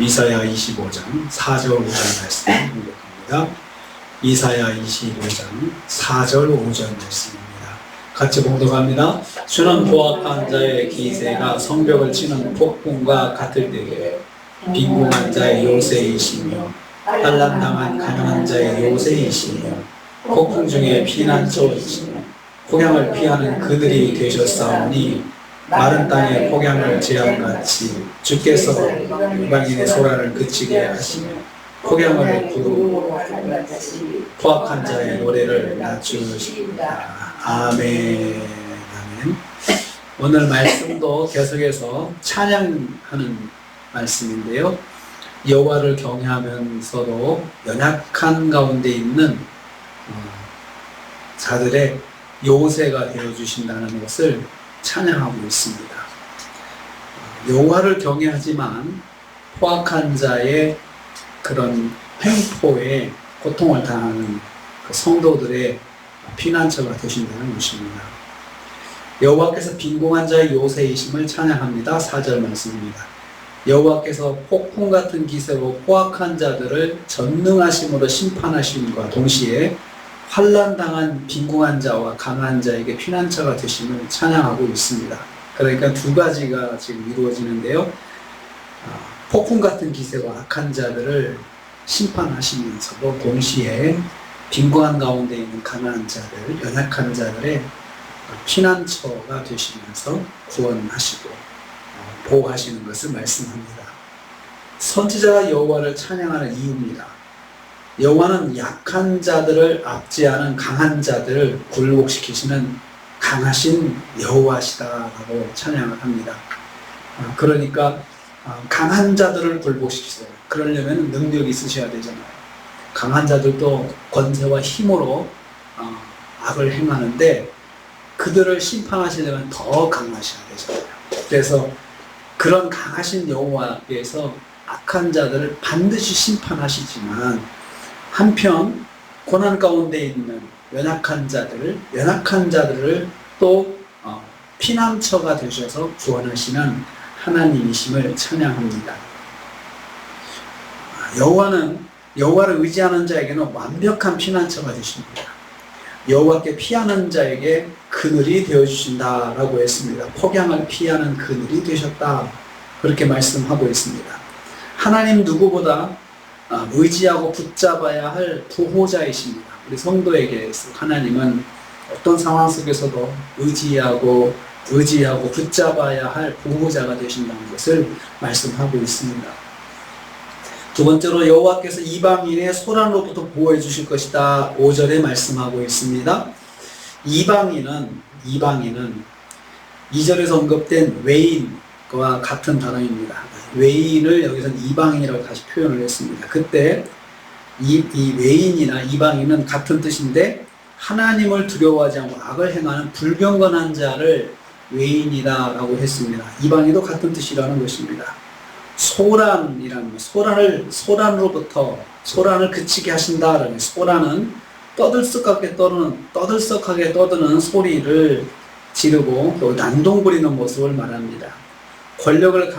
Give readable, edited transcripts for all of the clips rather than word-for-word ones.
이사야 25장 4절 5절 말씀 공독합니다. 이사야 25장 4절 5절 말씀입니다. 같이 공독합니다. 주는 포악한 자의 기세가 성벽을 치는 폭풍과 같을 때에 빈궁한 자의 요새이시며 환난당한 가난한 자의 요새이시며 폭풍 중에 피난처이시며 폭양을 피하는 그들이 되셨사오니 마른 땅에 폭양을 제한같이 주께서 이방인의 소란을 그치게 하시며 폭양을 부르고 포악한 자의 노래를 낮추시리라. 아멘. 아멘. 오늘 말씀도 계속해서 찬양하는 말씀인데요. 여호와를 경외하면서도 연약한 가운데 있는 자들의 요새가 되어주신다는 것을 찬양하고 있습니다. 여호와를 경외하지만 포악한 자의 그런 횡포에 고통을 당하는 그 성도들의 피난처가 되신다는 것입니다. 여호와께서 빈궁한 자의 요새이심을 찬양합니다. 4절 말씀입니다. 여호와께서 폭풍 같은 기세로 포악한 자들을 전능하심으로 심판하심과 동시에 환난당한 빈궁한 자와 강한 자에게 피난처가 되심을 찬양하고 있습니다. 그러니까 두 가지가 지금 이루어지는데요. 폭풍 같은 기세와 악한 자들을 심판하시면서도 동시에 빈궁한 가운데 있는 가난한 자들, 연약한 자들의 피난처가 되시면서 구원하시고 보호하시는 것을 말씀합니다. 선지자가 여호와를 찬양하는 이유입니다. 여호와는 약한 자들을 압제하는 강한 자들을 굴복시키시는 강하신 여호와시다라고 찬양을 합니다. 그러니까 강한 자들을 굴복시키세요. 그러려면 능력이 있으셔야 되잖아요. 강한 자들도 권세와 힘으로 악을 행하는데 그들을 심판하시려면 더 강하셔야 되잖아요. 그래서 그런 강하신 여호와께서 악한 자들을 반드시 심판하시지만 한편 고난 가운데 있는 연약한 자들을 또 피난처가 되셔서 구원하시는 하나님이심을 찬양합니다. 여호와를 의지하는 자에게는 완벽한 피난처가 되십니다. 여호와께 피하는 자에게 그늘이 되어주신다라고 했습니다. 폭양을 피하는 그늘이 되셨다. 그렇게 말씀하고 있습니다. 하나님 누구보다 의지하고 붙잡아야 할 보호자이십니다. 우리 성도에게 하나님은 어떤 상황 속에서도 의지하고 붙잡아야 할 보호자가 되신다는 것을 말씀하고 있습니다. 두 번째로 여호와께서 이방인의 소란으로부터 보호해 주실 것이다. 5절에 말씀하고 있습니다. 이방인은 2절에서 언급된 외인과 같은 단어입니다. 외인을 여기서는 이방인이라고 다시 표현을 했습니다. 그때 이 외인이나 이방인은 같은 뜻인데 하나님을 두려워하지 않고 악을 행하는 불경건한 자를 외인이다라고 했습니다. 이방인도 같은 뜻이라는 것입니다. 소란이라는 소란을 그치게 하신다라는 소란은 떠들썩하게 떠드는 소리를 지르고 또 난동 부리는 모습을 말합니다. 권력을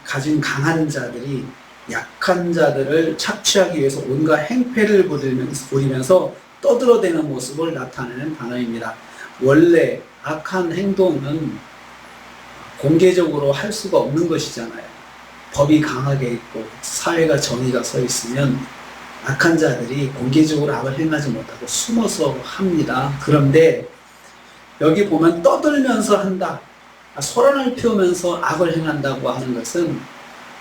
가진 강한 자들이 약한 자들을 착취하기 위해서 온갖 행패를 부리면서 떠들어대는 모습을 나타내는 단어입니다. 원래 악한 행동은 공개적으로 할 수가 없는 것이잖아요. 법이 강하게 있고 사회가 정의가 서 있으면 악한 자들이 공개적으로 악을 행하지 못하고 숨어서 합니다. 그런데 여기 보면 떠들면서 한다. 소란을 피우면서 악을 행한다고 하는 것은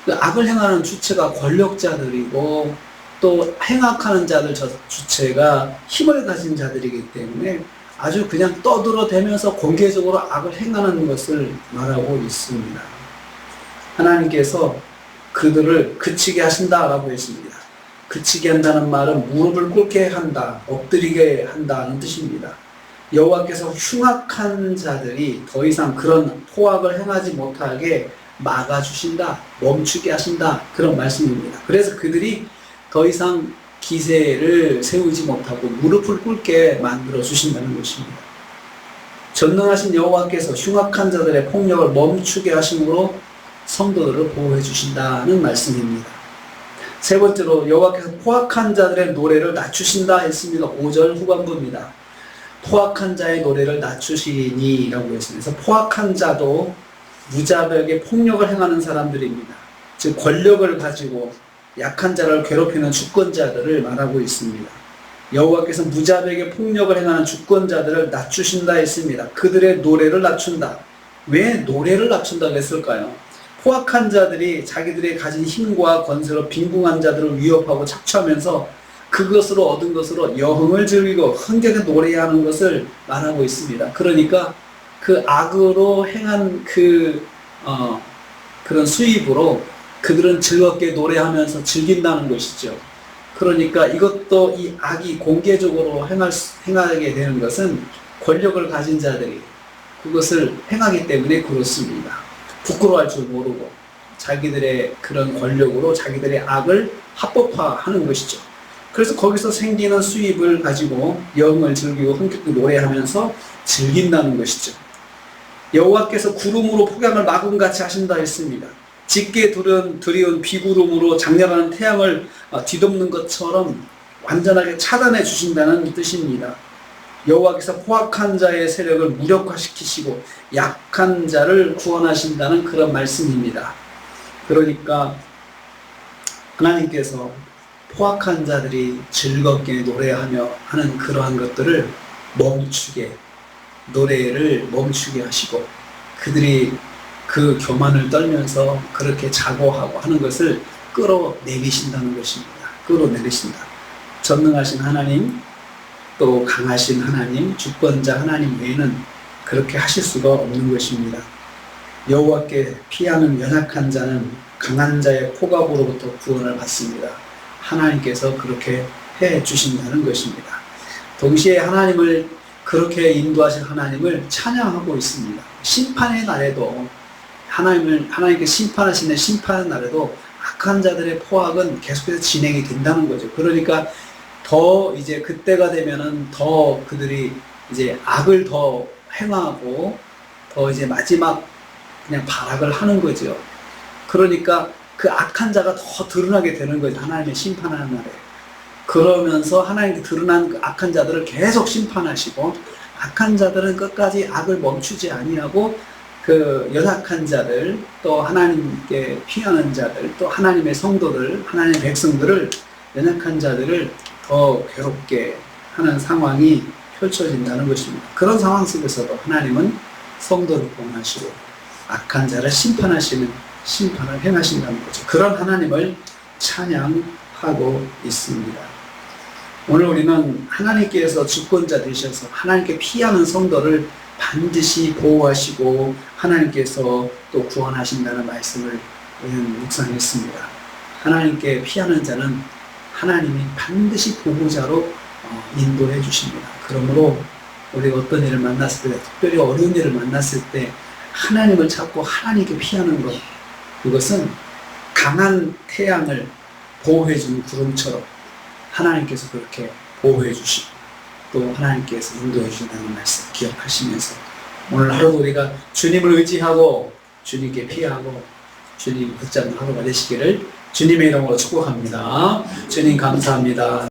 그 악을 행하는 주체가 권력자들이고 또 행악하는 자들 주체가 힘을 가진 자들이기 때문에 아주 그냥 떠들어대면서 공개적으로 악을 행하는 것을 말하고 있습니다. 하나님께서 그들을 그치게 하신다라고 했습니다. 그치게 한다는 말은 무릎을 꿇게 한다, 엎드리게 한다는 뜻입니다. 여호와께서 흉악한 자들이 더 이상 그런 포악을 행하지 못하게 막아주신다, 멈추게 하신다, 그런 말씀입니다. 그래서 그들이 더 이상 기세를 세우지 못하고 무릎을 꿇게 만들어 주신다는 것입니다. 전능하신 여호와께서 흉악한 자들의 폭력을 멈추게 하심으로 성도들을 보호해 주신다는 말씀입니다. 세 번째로 여호와께서 포악한 자들의 노래를 낮추신다 했습니다. 5절 후반부입니다. 포악한 자의 노래를 낮추시니 라고 했습니다. 그래서 포악한 자도 무자백의 폭력을 행하는 사람들입니다. 즉 권력을 가지고 약한 자를 괴롭히는 주권자들을 말하고 있습니다. 여호와께서 무자백의 폭력을 행하는 주권자들을 낮추신다 했습니다. 그들의 노래를 낮춘다. 왜 노래를 낮춘다고 했을까요? 포악한 자들이 자기들이 가진 힘과 권세로 빈궁한 자들을 위협하고 착취하면서 그것으로 얻은 것으로 여흥을 즐기고 흥겨게 노래하는 것을 말하고 있습니다. 그러니까 그 악으로 행한 그런 수입으로 그들은 즐겁게 노래하면서 즐긴다는 것이죠. 그러니까 이것도 이 악이 공개적으로 행하게 되는 것은 권력을 가진 자들이 그것을 행하기 때문에 그렇습니다. 부끄러워할 줄 모르고 자기들의 그런 권력으로 자기들의 악을 합법화하는 것이죠. 그래서 거기서 생기는 수입을 가지고 여흥을 즐기고 흥겹게 노래하면서 즐긴다는 것이죠. 여호와께서 구름으로 폭양을 마금같이 하신다 했습니다. 짙게 드리운 비구름으로 장렬하는 태양을 뒤덮는 것처럼 완전하게 차단해 주신다는 뜻입니다. 여호와께서 포악한 자의 세력을 무력화시키시고 약한 자를 구원하신다는 그런 말씀입니다. 그러니까 하나님께서 포악한 자들이 즐겁게 노래하며 하는 그러한 것들을 노래를 멈추게 하시고 그들이 그 교만을 떨면서 그렇게 자고하고 하는 것을 끌어내리신다는 것입니다. 끌어내리신다. 전능하신 하나님, 또 강하신 하나님, 주권자 하나님 외에는 그렇게 하실 수가 없는 것입니다. 여호와께 피하는 연약한 자는 강한 자의 포갑으로부터 구원을 받습니다. 하나님께서 그렇게 해 주신다는 것입니다. 동시에 하나님을 그렇게 인도하신 하나님을 찬양하고 있습니다. 심판의 날에도 하나님께 심판하시는 심판의 날에도 악한 자들의 포악은 계속해서 진행이 된다는 거죠. 그러니까 더 이제 그때가 되면은 더 그들이 이제 악을 더 행하고 더 이제 마지막 그냥 발악을 하는 거죠. 그러니까 그 악한 자가 더 드러나게 되는 거죠. 하나님의 심판하는 날에. 그러면서 하나님께 드러난 그 악한 자들을 계속 심판하시고 악한 자들은 끝까지 악을 멈추지 아니하고 그 연약한 자들 또 하나님께 피하는 자들 또 하나님의 성도들 하나님의 백성들을 연약한 자들을 더 괴롭게 하는 상황이 펼쳐진다는 것입니다. 그런 상황 속에서도 하나님은 성도를 구원하시고 악한 자를 심판하시는 심판을 행하신다는 거죠. 그런 하나님을 찬양하고 있습니다. 오늘 우리는 하나님께서 주권자 되셔서 하나님께 피하는 성도를 반드시 보호하시고 하나님께서 또 구원하신다는 말씀을 묵상했습니다. 하나님께 피하는 자는 하나님이 반드시 보호자로 인도해 주십니다. 그러므로 우리가 어떤 일을 만났을 때, 특별히 어려운 일을 만났을 때 하나님을 찾고 하나님께 피하는 것, 그것은 강한 태양을 보호해 주는 구름처럼 하나님께서 그렇게 보호해 주시고 또 하나님께서 인도해 주신다는 말씀 기억하시면서 오늘 하루도 우리가 주님을 의지하고 주님께 피하고 주님 붙잡는 하루가 되시기를 주님의 이름으로 축복합니다. 주님 감사합니다.